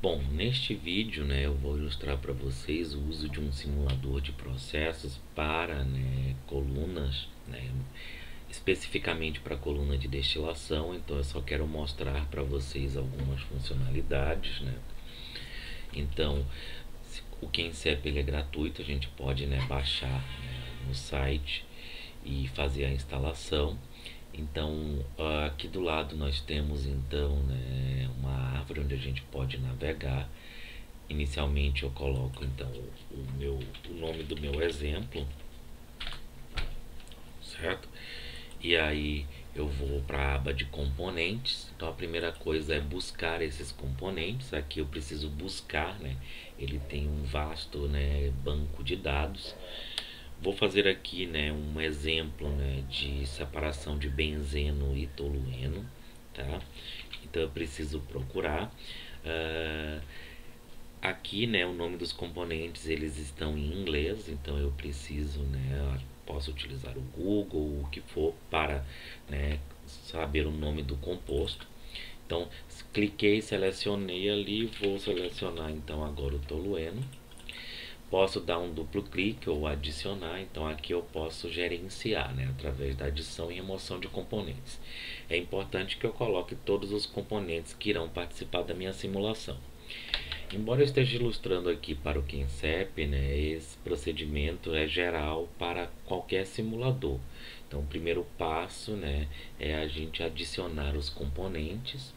Bom, neste vídeo, eu vou ilustrar para vocês o uso de um simulador de processos para, colunas, especificamente para coluna de destilação. Então, eu só quero mostrar para vocês algumas funcionalidades, Então, o QuenCep ele é gratuito, a gente pode, baixar, no site e fazer a instalação. Então, aqui do lado nós temos então, uma árvore onde a gente pode navegar. Inicialmente eu coloco então o nome do meu exemplo, certo? E aí eu vou para a aba de componentes. Então a primeira coisa é buscar esses componentes. Aqui eu preciso buscar, ele tem um vasto, banco de dados. Vou fazer aqui, um exemplo, de separação de benzeno e tolueno, tá? Então eu preciso procurar. Aqui, o nome dos componentes eles estão em inglês, então eu preciso, posso utilizar o Google, o que for, para, saber o nome do composto. Então, cliquei, selecionei ali, vou selecionar então agora o tolueno. Posso dar um duplo clique ou adicionar, então aqui eu posso gerenciar, através da adição e remoção de componentes. É importante que eu coloque todos os componentes que irão participar da minha simulação. Embora eu esteja ilustrando aqui para o QuenCep, esse procedimento é geral para qualquer simulador. Então, o primeiro passo, é a gente adicionar os componentes,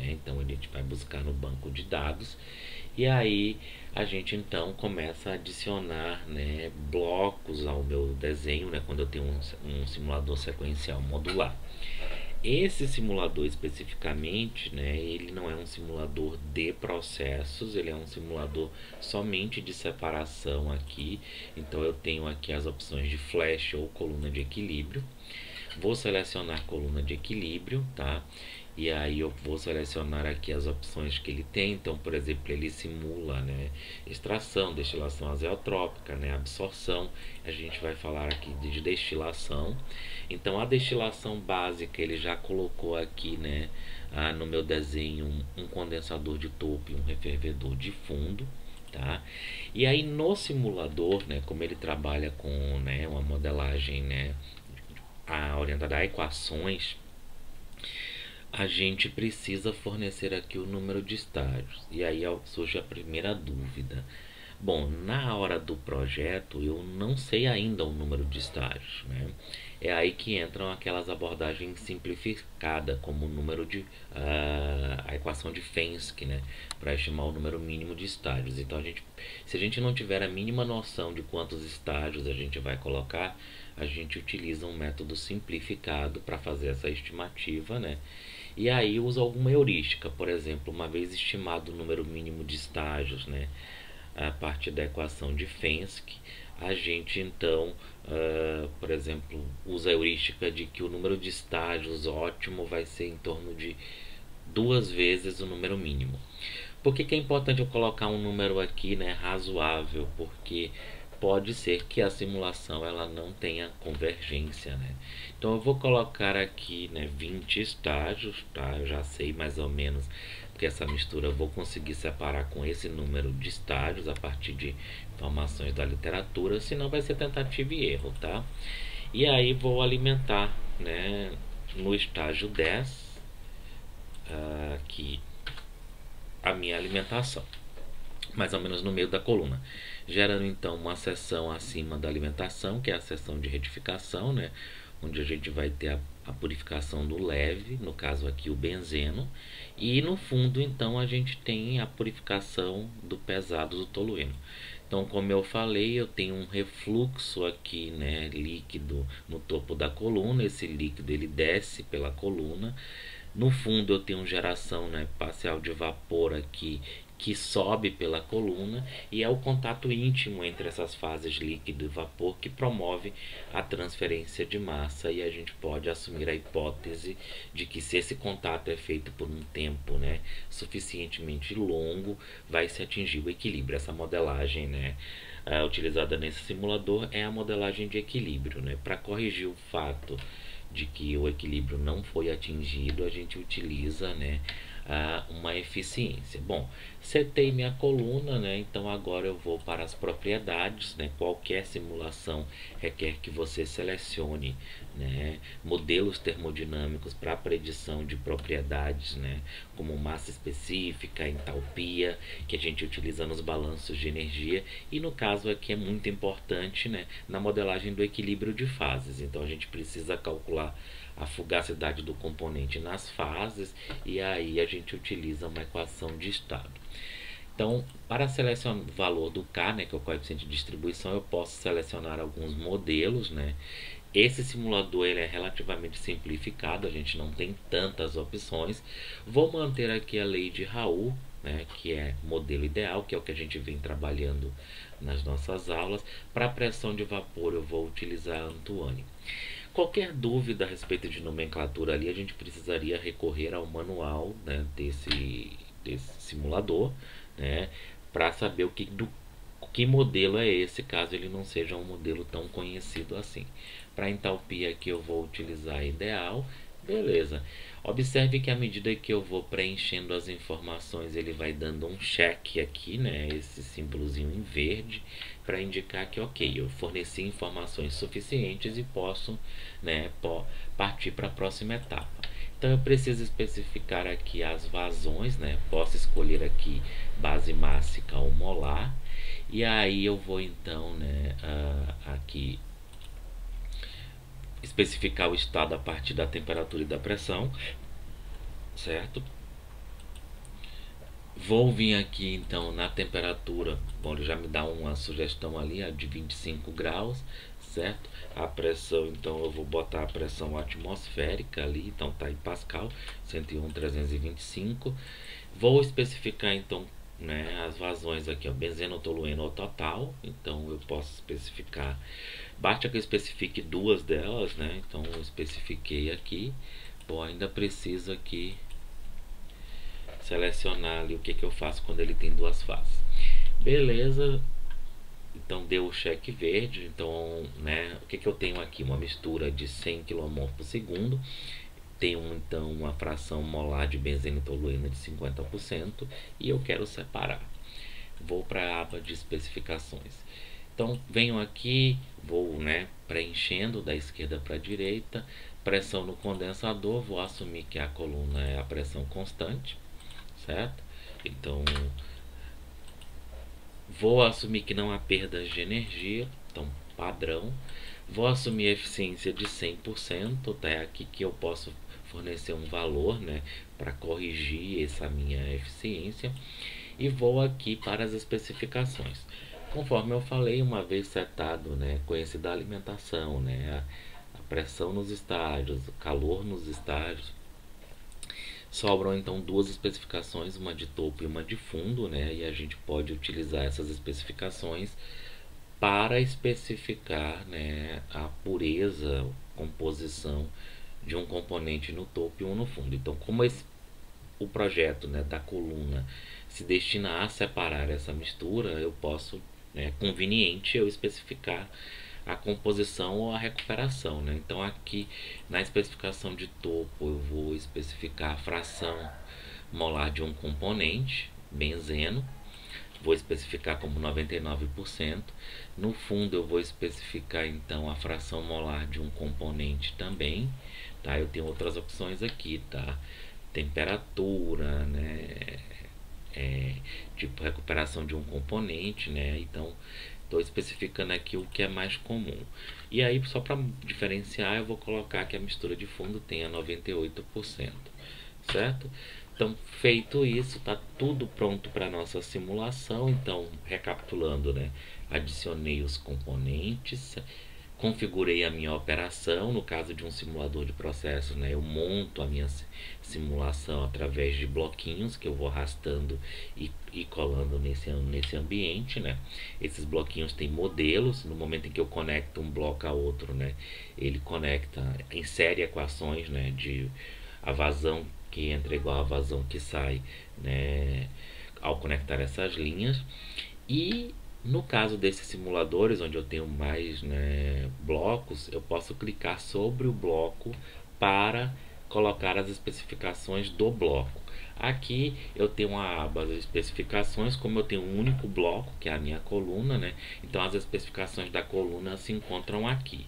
Então, a gente vai buscar no banco de dados e aí a gente então começa a adicionar, blocos ao meu desenho, quando eu tenho um simulador sequencial modular. Esse simulador especificamente, ele não é um simulador de processos, ele é um simulador somente de separação aqui. Então eu tenho aqui as opções de flash ou coluna de equilíbrio. Vou selecionar coluna de equilíbrio, tá? E aí eu vou selecionar aqui as opções que ele tem. Então, por exemplo, ele simula, extração, destilação azeotrópica, absorção. A gente vai falar aqui de destilação. Então, a destilação básica ele já colocou aqui, no meu desenho um condensador de topo e um refervedor de fundo, tá? E aí no simulador, como ele trabalha com, uma modelagem, orientada a equações, a gente precisa fornecer aqui o número de estágios. E aí surge a primeira dúvida. Bom, na hora do projeto eu não sei ainda o número de estágios, É aí que entram aquelas abordagens simplificadas, como o número de a equação de Fensky, para estimar o número mínimo de estágios. Então se a gente não tiver a mínima noção de quantos estágios a gente vai colocar, a gente utiliza um método simplificado para fazer essa estimativa, E aí usa alguma heurística, por exemplo, uma vez estimado o número mínimo de estágios, a partir da equação de Fensky, a gente então, por exemplo, usa a heurística de que o número de estágios ótimo vai ser em torno de 2 vezes o número mínimo. Por que é importante eu colocar um número aqui, razoável? Porque pode ser que a simulação ela não tenha convergência, Então eu vou colocar aqui, 20 estágios, tá? Eu já sei mais ou menos que essa mistura eu vou conseguir separar com esse número de estágios a partir de informações da literatura, senão vai ser tentativa e erro, tá? E aí vou alimentar, no estágio 10 aqui a minha alimentação, mais ou menos no meio da coluna, gerando então uma seção acima da alimentação, que é a seção de retificação, onde a gente vai ter a purificação do leve, no caso aqui o benzeno, e no fundo então a gente tem a purificação do pesado do tolueno. Então, como eu falei, eu tenho um refluxo aqui, líquido no topo da coluna. Esse líquido ele desce pela coluna. No fundo eu tenho geração, parcial de vapor aqui, que sobe pela coluna, e é o contato íntimo entre essas fases líquido e vapor que promove a transferência de massa. E a gente pode assumir a hipótese de que, se esse contato é feito por um tempo, suficientemente longo, vai se atingir o equilíbrio. Essa modelagem, utilizada nesse simulador é a modelagem de equilíbrio, Para corrigir o fato de que o equilíbrio não foi atingido, a gente utiliza, uma eficiência. Bom, setei minha coluna, né? Então agora eu vou para as propriedades, né? Qualquer simulação requer que você selecione, né, modelos termodinâmicos para predição de propriedades, né, como massa específica, entalpia, que a gente utiliza nos balanços de energia, e no caso aqui é muito importante, né, na modelagem do equilíbrio de fases. Então a gente precisa calcular a fugacidade do componente nas fases, e aí a gente utiliza uma equação de estado. Então, para selecionar o valor do K, né, que é o coeficiente de distribuição, eu posso selecionar alguns modelos, né. Esse simulador ele é relativamente simplificado, a gente não tem tantas opções. Vou manter aqui a lei de Raoult, né, que é modelo ideal, que é o que a gente vem trabalhando nas nossas aulas. Para pressão de vapor eu vou utilizar a Antoine. Qualquer dúvida a respeito de nomenclatura ali, a gente precisaria recorrer ao manual, né, desse simulador, né, para saber que modelo é esse, caso ele não seja um modelo tão conhecido assim. Para entalpia aqui eu vou utilizar a ideal, beleza. Observe que à medida que eu vou preenchendo as informações, ele vai dando um check aqui, né, esse símbolozinho em verde, para indicar que ok, eu forneci informações suficientes e posso, né, partir para a próxima etapa. Então eu preciso especificar aqui as vazões, né, posso escolher aqui base mássica ou molar, e aí eu vou então, né, aqui especificar o estado a partir da temperatura e da pressão, certo? Vou vir aqui então na temperatura, bom, ele já me dá uma sugestão ali, a de 25 graus, certo? A pressão, então eu vou botar a pressão atmosférica ali, então tá em Pascal, 101.325. Vou especificar então, né, as vazões aqui, ó, benzeno, tolueno ou total, então eu posso especificar, basta que eu especifique duas delas, né, então eu especifiquei aqui. Bom, ainda preciso aqui selecionar ali o que eu faço quando ele tem duas fases. Beleza, então deu o cheque verde. Então, né, o que eu tenho aqui? Uma mistura de 100 kmol por segundo. Tenho então uma fração molar de benzeno e tolueno de 50% e eu quero separar. Vou para a aba de especificações. Então venho aqui, vou, né, preenchendo da esquerda para a direita. Pressão no condensador, vou assumir que a coluna é a pressão constante, certo? Então vou assumir que não há perdas de energia, então padrão. Vou assumir a eficiência de 100%, tá? É aqui que eu posso fornecer um valor, né, para corrigir essa minha eficiência. E vou aqui para as especificações. Conforme eu falei, uma vez setado, né, conhecida a alimentação, né, a pressão nos estágios, o calor nos estágios, sobram então duas especificações, uma de topo e uma de fundo, né, e a gente pode utilizar essas especificações para especificar, né, a pureza, composição de um componente no topo e um no fundo. Então, como o projeto, né, da coluna se destina a separar essa mistura, eu posso, né, conveniente eu especificar a composição ou a recuperação, né? Então aqui na especificação de topo eu vou especificar a fração molar de um componente, benzeno, vou especificar como 99%. No fundo eu vou especificar então a fração molar de um componente também, tá? Eu tenho outras opções aqui, tá? Temperatura, né? Tipo recuperação de um componente, né? Então estou especificando aqui o que é mais comum. E aí, só para diferenciar, eu vou colocar que a mistura de fundo tenha 98%, certo? Então, feito isso, está tudo pronto para nossa simulação. Então, recapitulando, né? Adicionei os componentes, configurei a minha operação. No caso de um simulador de processos, né, eu monto a minha simulação através de bloquinhos que eu vou arrastando e colando nesse ambiente, né. Esses bloquinhos têm modelos. No momento em que eu conecto um bloco a outro, né, ele conecta, insere equações, né, de a vazão que entra igual a vazão que sai, né, ao conectar essas linhas. E no caso desses simuladores, onde eu tenho mais, né, blocos, eu posso clicar sobre o bloco para colocar as especificações do bloco. Aqui eu tenho uma aba de especificações, como eu tenho um único bloco, que é a minha coluna, né? Então as especificações da coluna se encontram aqui.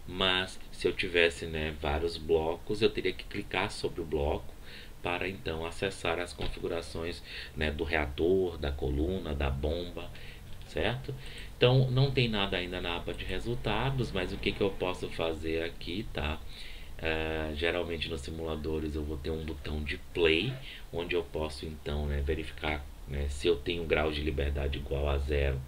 Mas se eu tivesse, né, vários blocos, eu teria que clicar sobre o bloco para então acessar as configurações, né, do reator, da coluna, da bomba, certo? Então não tem nada ainda na aba de resultados, mas o que eu posso fazer aqui, tá? Geralmente nos simuladores eu vou ter um botão de play, onde eu posso então, né, verificar, né, se eu tenho um grau de liberdade igual a zero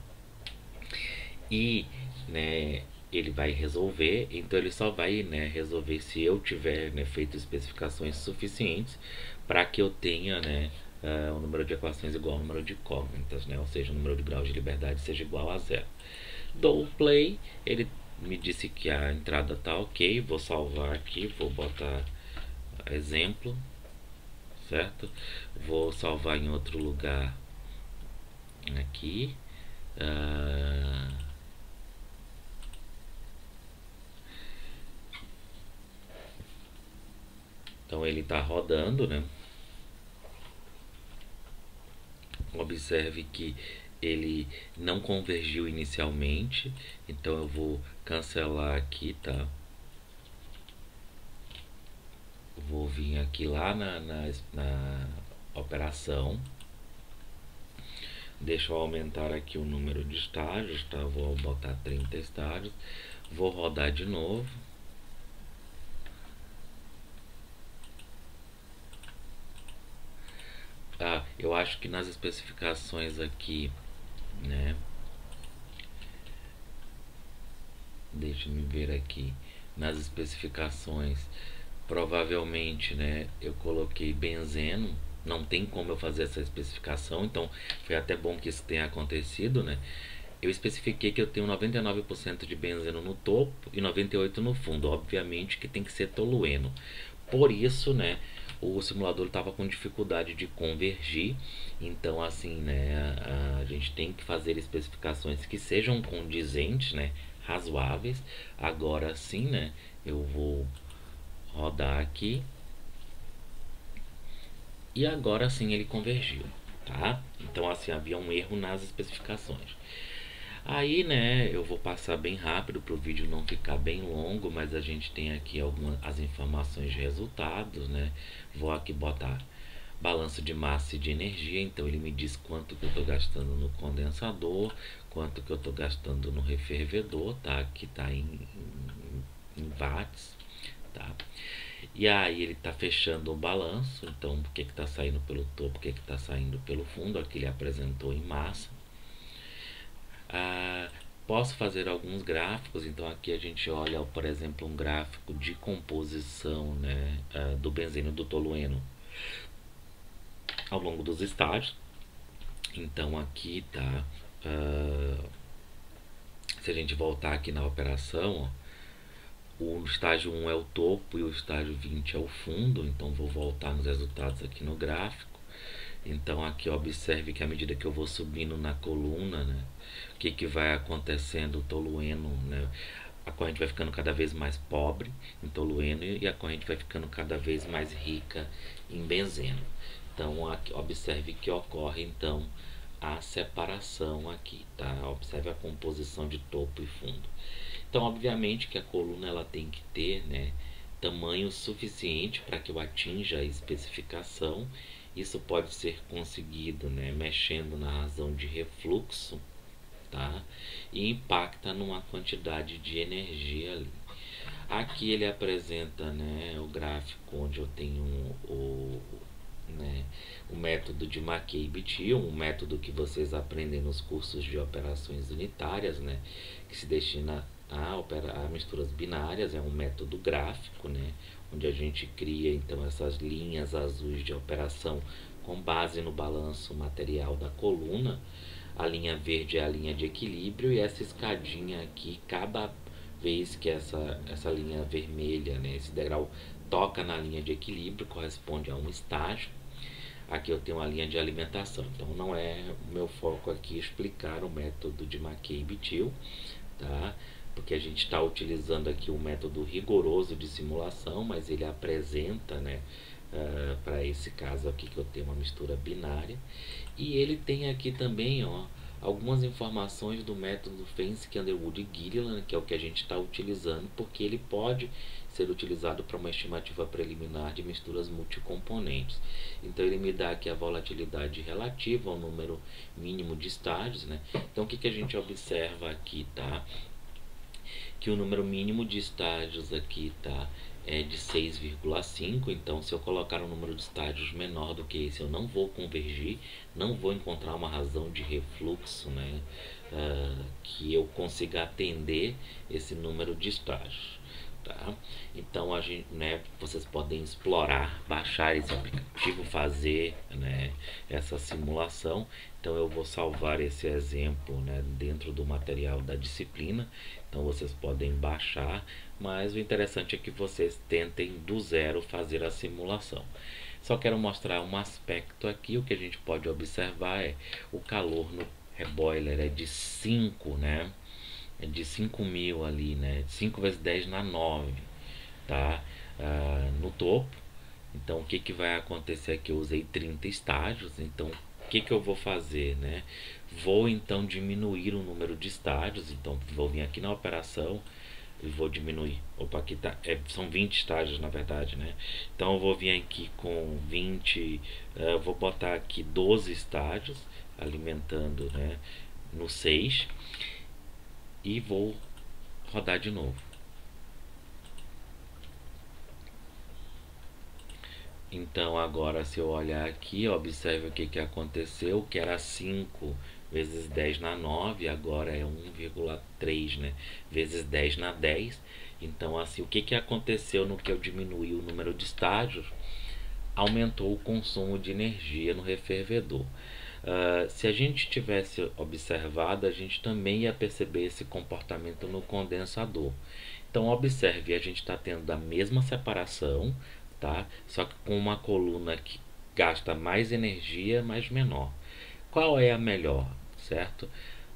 e, né, ele vai resolver. Então ele só vai, né, resolver se eu tiver, né, feito especificações suficientes para que eu tenha, né, o número de equações igual ao número de incógnitas, né, ou seja, o número de graus de liberdade seja igual a zero. Dou play, ele me disse que a entrada tá ok, vou salvar aqui, vou botar exemplo, certo? Vou salvar em outro lugar aqui. Então ele está rodando, né? Observe que ele não convergiu inicialmente, então eu vou cancelar aqui, tá? Vou vir aqui lá na operação. Deixa eu aumentar aqui o número de estágios, tá? Vou botar 30 estágios. Vou rodar de novo. Eu acho que nas especificações aqui, né? Deixa eu ver aqui. Nas especificações, provavelmente, né, eu coloquei benzeno. Não tem como eu fazer essa especificação, então foi até bom que isso tenha acontecido, né? Eu especifiquei que eu tenho 99% de benzeno no topo e 98% no fundo. Obviamente que tem que ser tolueno. Por isso, né, o simulador estava com dificuldade de convergir. Então, assim, né, a gente tem que fazer especificações que sejam condizentes, né, razoáveis. Agora sim, né, eu vou rodar aqui. E agora sim ele convergiu, tá? Então, assim, havia um erro nas especificações. Aí, né, eu vou passar bem rápido para o vídeo não ficar bem longo, mas a gente tem aqui algumas as informações de resultados, né? Vou aqui botar balanço de massa e de energia, então ele me diz quanto que eu estou gastando no condensador, quanto que eu estou gastando no refervedor, tá? Aqui tá em watts, tá? E aí ele está fechando o balanço, então o que está saindo pelo topo, o que está saindo pelo fundo, aqui ele apresentou em massa. Posso fazer alguns gráficos, então aqui a gente olha, por exemplo, um gráfico de composição, né, do benzeno do tolueno ao longo dos estágios. Então aqui tá, se a gente voltar aqui na operação, ó, o estágio 1 é o topo e o estágio 20 é o fundo, então vou voltar nos resultados aqui no gráfico. Então aqui observe que à medida que eu vou subindo na coluna, né, o que vai acontecendo, o tolueno, né, a corrente vai ficando cada vez mais pobre em tolueno e a corrente vai ficando cada vez mais rica em benzeno. Então aqui, observe que ocorre então a separação aqui, tá? Observe a composição de topo e fundo. Então obviamente que a coluna ela tem que ter, né, tamanho suficiente para que eu atinja a especificação. Isso pode ser conseguido, né, mexendo na razão de refluxo, tá? E impacta numa quantidade de energia ali. Aqui ele apresenta, né, o gráfico onde eu tenho o método de McCabe-Thiele, um método que vocês aprendem nos cursos de operações unitárias, né, que se destina a misturas binárias. É um método gráfico, né, onde a gente cria então essas linhas azuis de operação com base no balanço material da coluna. A linha verde é a linha de equilíbrio e essa escadinha aqui, cada vez que essa linha vermelha, né, esse degrau toca na linha de equilíbrio, corresponde a um estágio. Aqui eu tenho uma linha de alimentação, então não é o meu foco aqui explicar o método de McCabe-Thiele, tá? porque a gente está utilizando aqui um método rigoroso de simulação, mas ele apresenta, né, para esse caso aqui que eu tenho uma mistura binária. E ele tem aqui também, ó, algumas informações do método Fenske, Underwood e Gilliland, que é o que a gente está utilizando, porque ele pode ser utilizado para uma estimativa preliminar de misturas multicomponentes. Então ele me dá aqui a volatilidade relativa ao número mínimo de estágios, né? Então o que, que a gente observa aqui, tá? Que o número mínimo de estágios aqui, tá, é de 6,5. Então se eu colocar um número de estágios menor do que esse, eu não vou convergir, não vou encontrar uma razão de refluxo, né, que eu consiga atender esse número de estágios. Tá? Então a gente, né, vocês podem explorar, baixar esse aplicativo, fazer, né, essa simulação. Então eu vou salvar esse exemplo, né, dentro do material da disciplina. Então vocês podem baixar, mas o interessante é que vocês tentem do zero fazer a simulação. Só quero mostrar um aspecto aqui. O que a gente pode observar é o calor no reboiler é de 5, né? É de 5.000 ali, né? 5 vezes 10 na 9, tá? No topo. Então o que, que vai acontecer aqui? Eu usei 30 estágios, então o que, que eu vou fazer, né? Vou então diminuir o número de estágios. Então vou vir aqui na operação e vou diminuir. Opa, aqui tá, são 20 estágios na verdade, né? Então eu vou vir aqui com 20, vou botar aqui 12 estágios, alimentando, né, no 6, e vou rodar de novo. Então agora se eu olhar aqui, observe o que, que aconteceu, que era 5 vezes 10 na 9, agora é 1,3, né, vezes 10 na 10. Então assim, o que, que aconteceu no que eu diminuí o número de estágios? Aumentou o consumo de energia no refervedor. Se a gente tivesse observado, a gente também ia perceber esse comportamento no condensador. Então observe, a gente está tendo a mesma separação, tá? Só que com uma coluna que gasta mais energia, mas menor. Qual é a melhor, certo?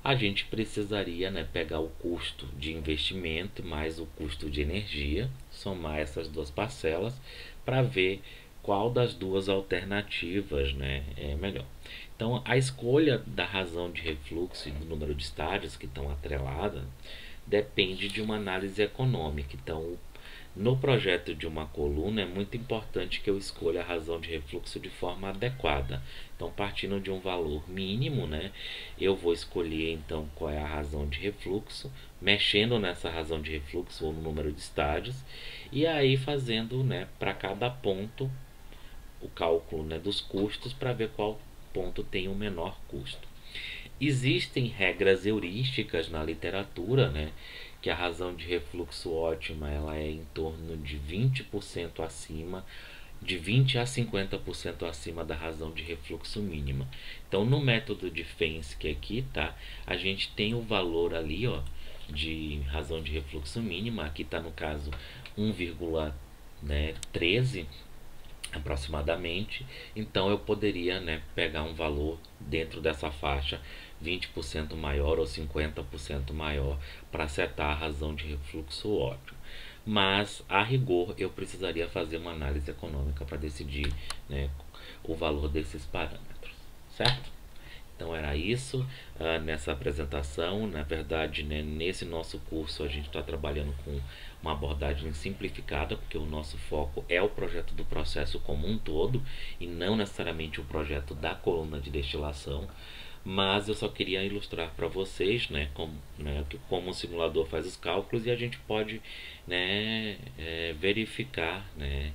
A gente precisaria, né, pegar o custo de investimento mais o custo de energia, somar essas duas parcelas para ver qual das duas alternativas, né, é melhor. Então a escolha da razão de refluxo e do número de estágios que estão atreladas depende de uma análise econômica. Então no projeto de uma coluna é muito importante que eu escolha a razão de refluxo de forma adequada. Então partindo de um valor mínimo, né, eu vou escolher então qual é a razão de refluxo, mexendo nessa razão de refluxo ou no número de estágios, e aí fazendo, né, para cada ponto o cálculo, né, dos custos para ver qual ponto tem o menor custo. Existem regras heurísticas na literatura, né, que a razão de refluxo ótima ela é em torno de 20% acima, de 20 a 50% acima da razão de refluxo mínima. Então no método de Fenske aqui, tá, a gente tem o valor ali, ó, de razão de refluxo mínima, aqui está no caso 1,13 aproximadamente. Então eu poderia, né, pegar um valor dentro dessa faixa 20% maior ou 50% maior para setar a razão de refluxo ótimo. Mas a rigor eu precisaria fazer uma análise econômica para decidir, né, o valor desses parâmetros, certo? Então era isso, nessa apresentação. Na verdade, né, nesse nosso curso a gente está trabalhando com uma abordagem simplificada, porque o nosso foco é o projeto do processo como um todo e não necessariamente o projeto da coluna de destilação. Mas eu só queria ilustrar para vocês, né, como o simulador faz os cálculos, e a gente pode, né, verificar, né,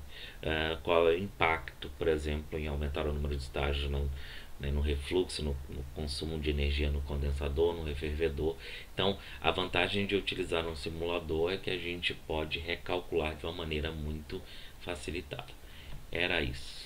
qual é o impacto, por exemplo, em aumentar o número de estágios no refluxo, no consumo de energia no condensador, no refervedor. Então a vantagem de utilizar um simulador é que a gente pode recalcular de uma maneira muito facilitada. Era isso.